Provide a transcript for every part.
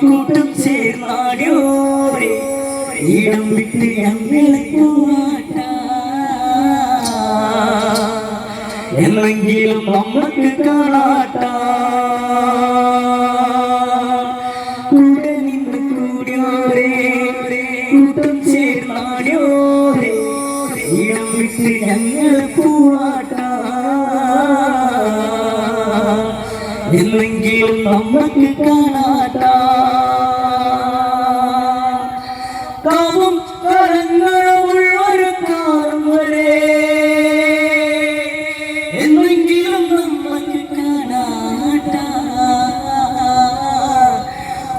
കൂട്ടം ചേർന്നാടിയോരെ ഇടം വിട്ട് ഞങ്ങളെ പോവാട്ട എന്നെങ്കിലും നമുക്ക് കാണാട്ട കൂടെ നിന്ന് കൂടിയോരെ കൂട്ടം ചേർന്നാടിയോരെ ഇടം വിട്ട് ഞങ്ങളെ പോവാട്ട എന്നെങ്കിലും നമുക്ക് കാണാട്ട കാവും കരങ്ങളുള്ളൊരു കാലം വരെ എന്നെങ്കിലും നമുക്ക് കാണാട്ട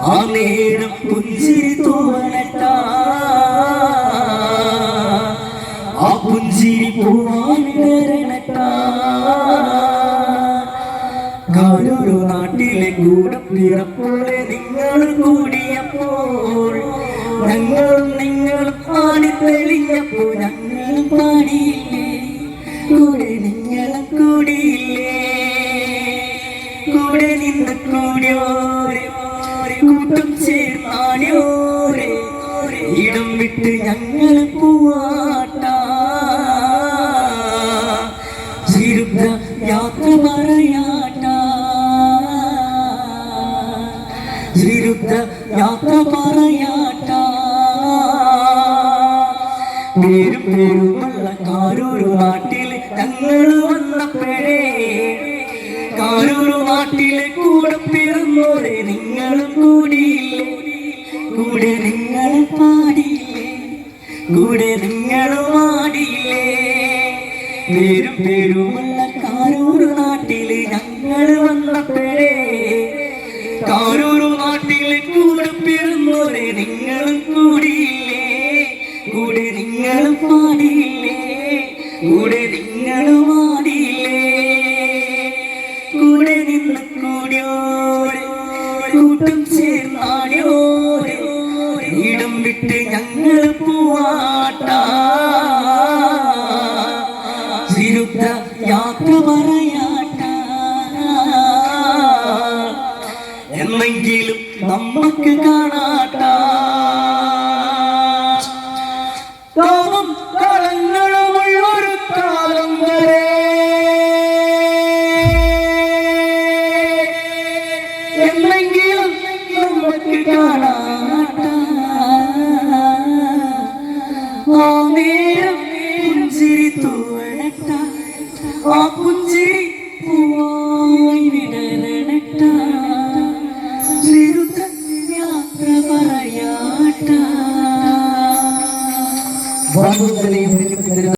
ആ നേരം പുഞ്ചിരി തോന്നട്ട ആ പുഞ്ചിരി പോവാൻ വരണട്ട കാരൊരു നാട്ടിലെ കൂടെ പിറപ്പോടെ നിങ്ങൾ കൂടിയപ്പോൾ ഞങ്ങളും നിങ്ങളും പാടി തെളിഞ്ഞപ്പോ ഞങ്ങളും പാടിയില്ലേ കൂടെ നിങ്ങളും കൂടിയില്ലേ കൂടെ നിന്ന് കൂടിയോരെ കൂട്ടം ചേർന്നാടിയോരെ ഇടം വിട്ട് ഞങ്ങൾ പോവാട്ട ജീവിത യാത്ര പറയാട്ട വിരുദ്ധ യാത്ര പറയാട്ട പേരും പേരുമുള്ള കാരൂരു നാട്ടിൽ ഞങ്ങൾ വന്നപ്പോഴേ കാരൂരു നാട്ടിലെ കൂടെ പിറന്നോരെ നിങ്ങളും കൂടിയില്ലേ കൂടെ നിങ്ങൾ പാടിയില്ലേ കൂടെ നിങ്ങളും ആടിയില്ലേ പേരും പേരുമുള്ള കാരൂരു നാട്ടിൽ ഞങ്ങൾ വന്നപ്പോഴേ കാരൂരു നാട്ടിലെ കൂടെ പിറന്നോരെ നിങ്ങളും കൂടിയില്ലേ കൂടെ നിങ്ങളും പാടിയില്ലേ കൂടെ നിങ്ങളും ആടിയില്ലേ കൂടെ നിന്ന് കൂടിയോരെ കൂട്ടം ചേർന്നാടിയോരെ ഇടം വിട്ട് ഞങ്ങൾ പോവാട്ട വിരുദ്ധ യാത്ര പറയാട്ട എന്നെങ്കിലും നമുക്ക് കാണാട്ട